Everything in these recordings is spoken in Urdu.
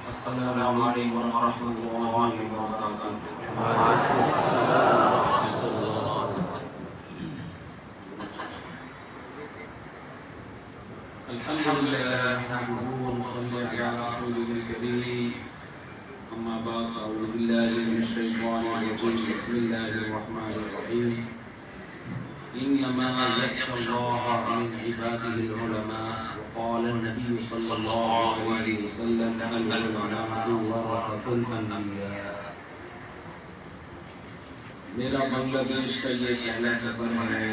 السلام علیکم ورحمۃ اللہ وبرکاتہ۔ وعلیکم السلام ورحمۃ اللہ۔ الحمد للہ نحمده ونصلي على رسوله الكريم، اما بعد اعوذ باللہ من الشیطان الرجیم، بسم اللہ الرحمن الرحیم، انما یخشى اللہ من عباده العلماء، وقال النبی صلی اللہ علیہ وسلم العلماء ورثۃ الانبیاء۔ میرا بنگلہ دیش کا یہ پہلا سفر ہے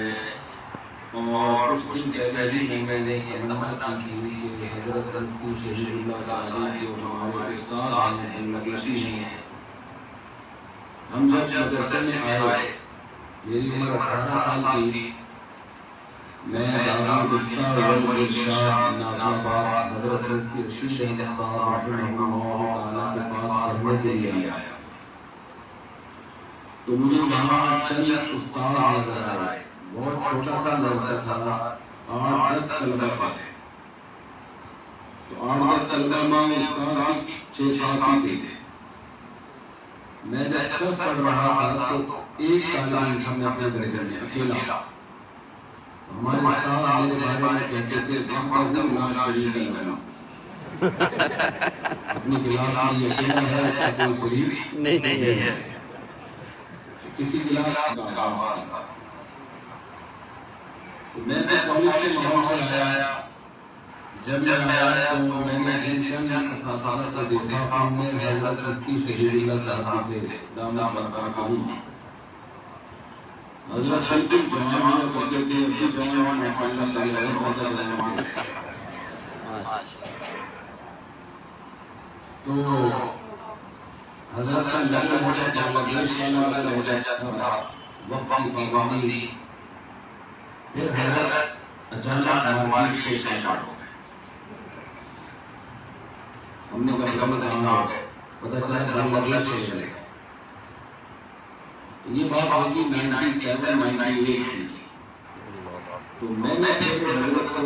اور کچھ دن پہلے ہی میں نے تمنا کی تھی کہ حضرت مفتی شہید اللہ صاحب جو ہمارے استاد ہیں، بنگلہ دیشی ہیں، ہم جب مدرسے میں آئے، میری عمر 18 سال تھی، میں دارالفتہ والارشاد ناصر آباد حضرت مفتی رشید احمد صاحب رحمہ اللہ تعالیٰ کے پاس پڑھنے کے لیے آیا، تو مجھے وہاں چند استاد نظر آئے۔ بہت چھوٹا سا مدرسہ تھا، 8-10 طلبہ تھے، تو 8-10 طلبہ میں استاد بھی 6-7 ہی تھے۔ میں جب صف پڑھ رہا تھا تو ایک طالب علم تھا، میں اپنے درجے میں اکیلا۔ ہمارے استاد میرے بارے میں کہتے تھے وحدہ لا شریک لہ، اپنی کلاس میں یہ اکیلا ہے، اس کا کوئی شریک نہیں ہے، کسی کلاس کا آغاز تھا۔ میں تو کالج کے ماحول سے آیا، جب میں آیا تو میں نے جن چند اساتذہ کو دیکھا، ان میں حضرت مفتی شہید اللہ صاحب تھے دامت برکاتہم۔ حضرت بالکل جوان ہوا کرتے تھے، ابھی جوان ہوا ماشاءاللہ سے اور زیادہ جوان تھے۔ تو حضرت کا لقب ہو جاتا، بنگلہ دیش والا لقب ہو جاتا تھا وقت کی پابندی۔ پھر حضرت اچانک مارکیٹ سے اسٹارٹ ہو گئے، ہم نے کہا کہاں ہو گئے، پتہ چلا بنگلہ دیش سے چلے گئے۔ یہ بات ہوگی 97-98 کی، تو میں نے پھر حضرت کو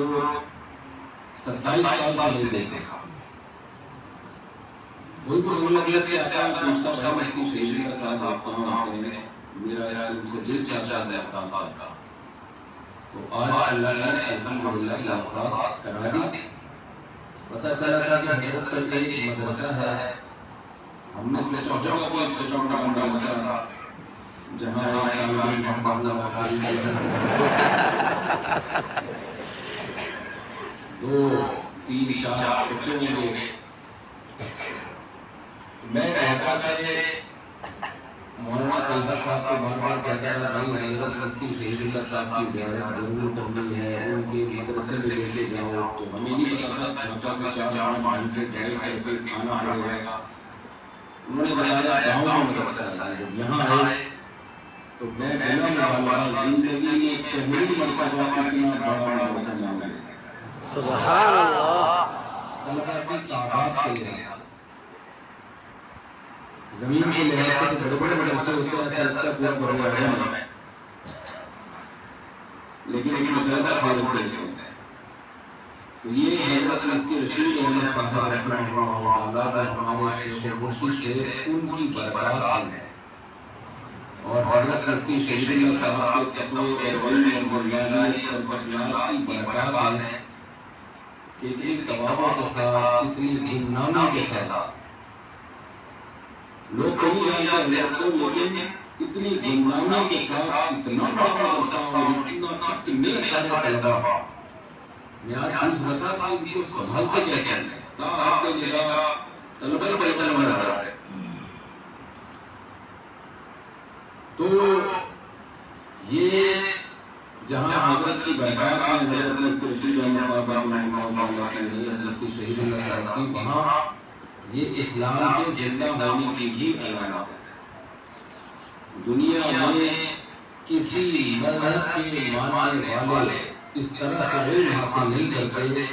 27 سال سے نہیں دیکھا۔ کوئی تو بنگلہ دیش سے آتا پوچھتا بھائی مفتی شہید اللہ صاحب آپ کہاں ہوتے ہیں، میرا ان سے دل چاہتا تھا۔ تو آج اللہ نے الحمدللہ ملاقات کرا دی۔ پتہ چلا تھا کہ حضرت کا ایک مدرسہ ہے، ہم نے سوچا ہوگا کوئی چھوٹا موٹا مدرسہ جہاں طالب علم محمد اللہ شریف 2-3-4 بچے ہوں گے۔ میں ڈھاکہ سے مولانا طلحہ صاحب کو بار بار کہتا تھا بھائی حضرت مفتی شہید اللہ صاحب کی زیارت ضرور کرنی ہے، ان کے مدرسے میں لے کے جاؤ۔ تو ہمیں نہیں پتا تھا ڈھاکہ سے 4-5 گھنٹے ڈرائیو کر کے آنا پڑے گا۔ انہوں نے بتایا گاؤں میں مدرسہ ہے۔ جب یہاں آئے تو میں بلا مبالغہ زندگی میں پہلی مرتبہ اتنا بڑا مدرسہ جانا ہے، سبحان اللہ۔ طلبہ کی تعداد کے لحاظ سے، زمین کے لحاظ سے بڑے بڑے مدرسے ہوتے ہیں، ایسا لگتا ہے پورا بڑا اعظم ہے، لیکن اس میں زیادہ تھوڑے سے ہوتے ہیں۔ تو یہ حضرت مفتی رشید احمد صاحب رحمہ اللہ تعالیٰ جو ہمارے شیخ و مرشد تھے، ان کی برکات ہیں، اور حضرت مفتی شہید اللہ صاحب کے تقوی اور علم اور مردانیت اور اخلاص کی برکات ہیں کہ اتنی تواضع کے ساتھ، اتنی گمنامی کے ساتھ، لوگ کہیں جانتے حضرت کو، لیکن اتنی گمنامی کے ساتھ اتنا بڑا مدرسہ اور اتنے سارے طلبہ، میں آج پوچھ رہا تھا کہ ان کو سنبھالتے کیسے ہیں، حد نگاہ طلبہ نظر آ رہے۔ تو یہ جہاں حضرت کی برکات میں حضرت مفتی رشید احمد صاحب رحمہ اللہ کی، حضرت مفتی شہید اللہ صاحب کی، وہاں یہ اسلام کے زندہ ہونے کی بھی علامت ہے۔ دنیا میں کسی مذہب کے ماننے والے اس طرح سے علم حاصل نہیں کرتے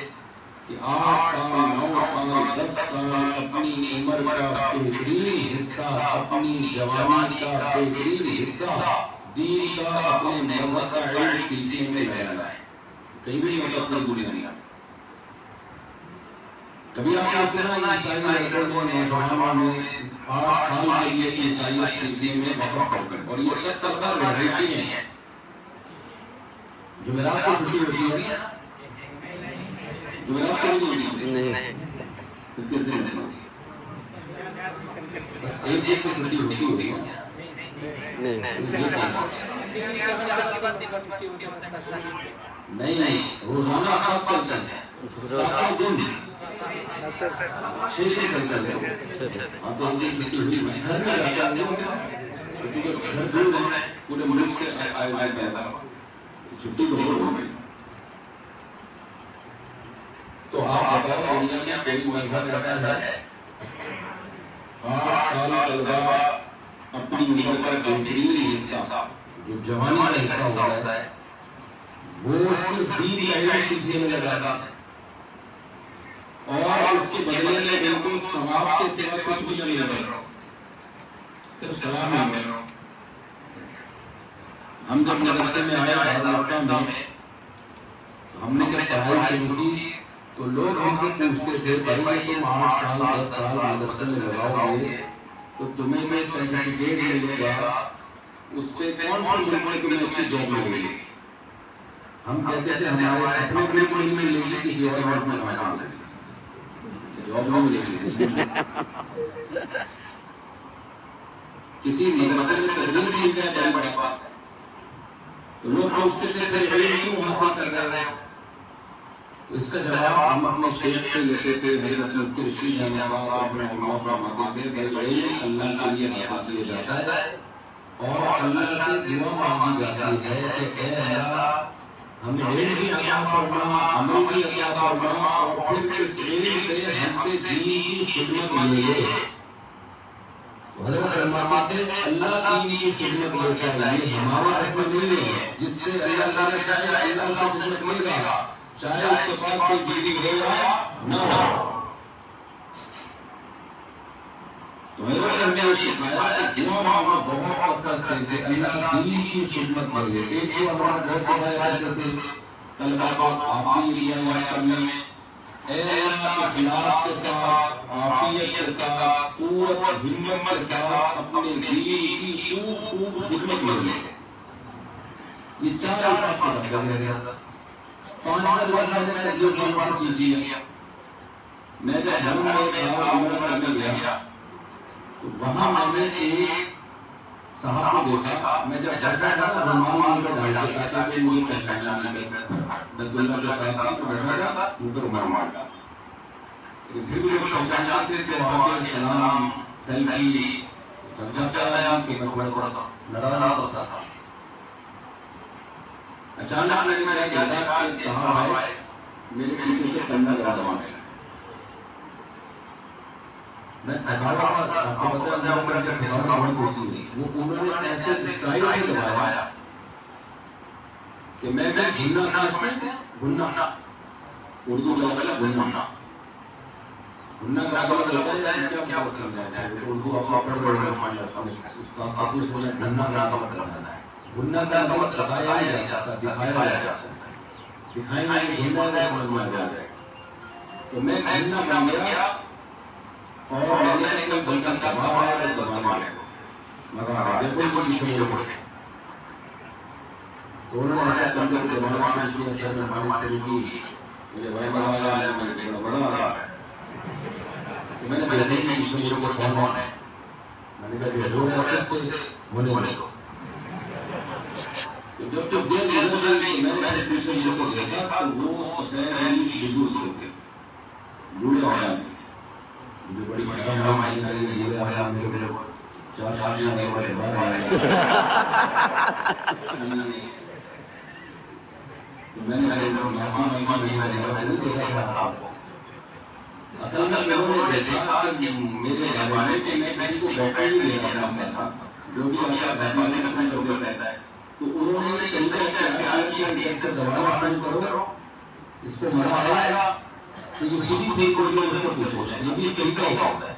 کہ 8 سال 9 سال 10 سال اپنی عمر کا بہترین حصہ، اپنی جوانی کا بہترین حصہ دین کا، اپنے مذہب کا علم سیکھنے میں لگائیں۔ کہیں بھی نہیں ہوتا پوری دنیا میں۔ کبھی آپ نے سنا عیسائی لڑکوں نے نوجوانوں میں 8 سال کے لیے عیسائیت سیکھنے میں وقف کرتے ہیں، اور یہ سب سرکار رہائشی ہیں۔ جمعرات کو چھٹی ہوتی ہے، جمعرات کو نہیں ہوتی، نہیں پھر کس دن ہوتی ہے؟ بس ایک دن کو چھٹی ہوتی ہے، نہیں روزانہ 7 چلتے ہیں، 7 دن 6 دن چلتے ہیں۔ آپ تو ایک دن چھٹی ہوئی، گھر میں جاتے ہیں کیونکہ گھر دور ہے، پورے ملک سے آئے جاتا ہے، چھٹی تو ہو گئی۔ تو آپ بتاؤ دنیا میں کوئی مذہب ایسا ہے 8 سال طلبہ اپنی عمر کا بہترین حصہ جو جوانی کا حصہ ہوتا ہے وہ صرف دین کا علم سیکھنے میں لگاتا ہے، اور اس کے بدلے میں ان کو ثواب کے سوا کچھ بھی نہیں مل رہا، صرف ثواب نہیں مل رہا۔ ہم جب مدرسے میں آئے دارالفتہ میں تو ہم نے جب پڑھائی شروع کی تو لوگ ہم سے پوچھتے تھے بھائی یہ تم 8 سال 10 سال مدرسے میں لگاؤ گے تو تمہیں جو سرٹیفکیٹ ملے گا اس پہ کون سے ملک میں تمہیں اچھی جاب ملے گی؟ ہم کہتے تھے ہمارے اپنے ملک میں نہیں ملے گی، کسی اور ملک میں کہاں سے ملے گی، جاب نہیں ملے گی۔ کسی مدرسے میں تدریس مل جائے بڑی بات ہے، تو لوگ پوچھتے تھے پھر علم کیوں حاصل کر رہے ہیں؟ تو اس کا جواب ہم اپنے شیخ سے لیتے تھے، حضرت مفتی رشید احمد صاحب رحمہ اللہ فرماتے تھے بھائی علم اللہ کے لیے حاصل کیا جاتا ہے اور اللہ سے دعا مانگی جاتی ہے کہ اے اللہ ہمیں علم بھی عطا فرما، عمل بھی عطا فرما، اور پھر اس علم سے ہم سے دین کی خدمت لے لے۔ حضرت فرماتے تھے اللہ دین کی خدمت لیتا ہے، یہ ہمارے بس میں نہیں ہے، جس سے اللہ لینا چاہے اللہ اسے خدمت لے گا، چاہے اس کے پاس کوئی ڈگری ہو یا نہ ہو۔ تو حضرت نے ہمیں سکھایا کہ دعا مانگنا بہت کثرت سے کہ اللہ دین کی خدمت لے لے۔ ایک تو ہمارا بہت سکھایا کرتے تھے طلبہ کو، آپ بھی یہ یاد کر لیں، اے اللہ اخلاص کے ساتھ، عافیت کے ساتھ، قوت ہمت کے ساتھ اپنے دین کی خوب خدمت لے لے۔ یہ 4 الفاظ سے بات ہے۔ 5واں لفظ میں نے تقریر کانفرنس کی ہے، میں جب گھر میں تھا عمرہ کرنے گیا تو وہاں میں نے ایک صاحب کو دیکھا، میں جب بیٹھا تھا نا رومال منہ پہ ڈال کے تاکہ مجھے پہچانا نہیں پڑتا، عبداللہ کے ساتھ کو بیٹھا تھا منہ پہ رومال ڈالا، لیکن پھر بھی لوگ پہچانتے تھے تو آگے سلام سیلفی سب جاتا ہے کہ میں تھوڑا سا ناراض ہوتا تھا۔ اچانک میں نے دیکھا کہ ایک صاحب آئے میرے پیچھے سے چلنا لگا دوانے، میں تھکاوا تھا، آپ کو پتہ ہے اندر اندر تھکاوا بہت ہوتی ہے، وہ انہوں نے ایسے اسٹائل سے دبایا کہ میں گھننا سمجھتے ہیں، گھننا اردو کا مطلب گھننا، گھننا کا مطلب ہوتا ہے کہ کیا مطلب سمجھایا ہے، اردو آپ پڑھ رہے ہیں استاد صاحب سے گھننا کا مطلب ہے، گھننا کا مطلب بتایا نہیں جا سکتا، دکھایا جا سکتا ہے، دکھائیں گے کہ گھننا ہے وہ سمجھ میں آ جائے گا۔ تو میں گھننا بن گیا اور میں نے کوئی بندہ دبا رہا ہے تو دبانے کو مزہ آ رہا ہے، دیکھو جو پیچھے مڑ کے تو انہوں نے ایسا چندے کو دبانا شروع کیا، سر میں پانی شروع کی، مجھے بڑا مزہ آیا، میں نے بڑا مزہ آ رہا ہے، تو میں نے دیکھا کہ پیچھے مڑ کے کون ہے، میں نے کہا جو ہو رہا ہے خود سے ہونے دو۔ تو جب کچھ دیر گزر گئی تو میں نے پیچھے مڑ کے دیکھا تو وہ سفید ریش بزرگ تھے، بوڑھے آدمی تھے، مجھے بڑی شرم آئی، میں نے کہا یہ بوڑھے آدمی میرے کو 4 شادیاں میرے کو باہر آیا، میں نے کہا ان سے معافی مانگی، میں نے نہیں دیکھا تھا آپ کو، اصل میں لوگوں نے دیکھا کہ میرے بارے میں کہ میں کسی کو بیٹھنے نہیں دے رہا اپنے ساتھ، جو بھی آتا ہے بیٹھنے میں شروع کر دیتا ہے، تو انہوں نے یہ طریقہ اختیار کیا کہ ان سے دبانا شروع کرو، اس کو مزہ آئے گا تو یہ خود ہی تھوڑی دیر میں مجھ سے پوچھے گا، یہ بھی ایک طریقہ ہوتا ہے۔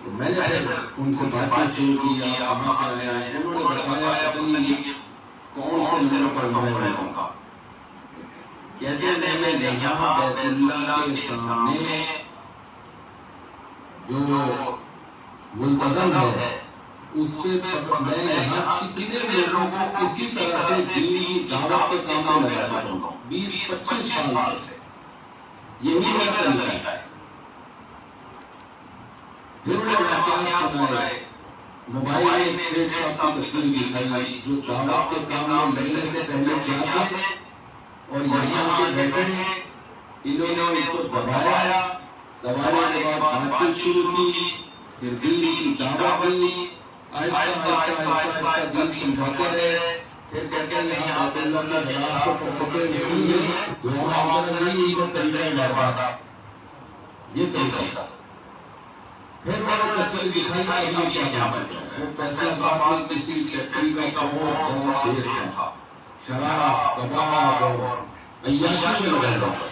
تو میں نے پھر ان سے بات چیت شروع کی، کہاں سے آئے ہیں، انہوں نے بتایا پتہ نہیں کون سے نمبر پر موبائل ہے ان کا، کہتے ہیں میں یہاں بیت اللہ کے سامنے جو ملتزم ہے اس پہ میں یہاں کتنے لوگوں کو اسی طرح سے دین کی دعوت کے کام میں لگا چکا ہوں 20-25 سال سے یہی میرا طریقہ ہے پھر انہیں واقعات سنائے موبائل میں ایک شیخ صاحب کی تصویر دکھائی جو دعوت کے کام میں لگنے سے پہلے کیا تھے اور یہاں آ کے بیٹھے انہوں نے اس کو دبایا دبانے کے بعد بات چیت شروع کی پھر دین کی دعوت دی آہستہ دین سمجھاتے رہے پھر کہتے ہیں یہاں بیت اللہ کے خلاف کو پکڑتے اس لیے دعا مانگنا نہیں ان کا طریقہ ہے یہ طریقہ پھر انہوں نے تصویر دکھائی اب یہ کیا بن چکا ہے وہ فیصلہ آباد میں کسی فیکٹری کا بہت بڑا شیر تھا شراب کباب اور عیاشی میں لگا ہوا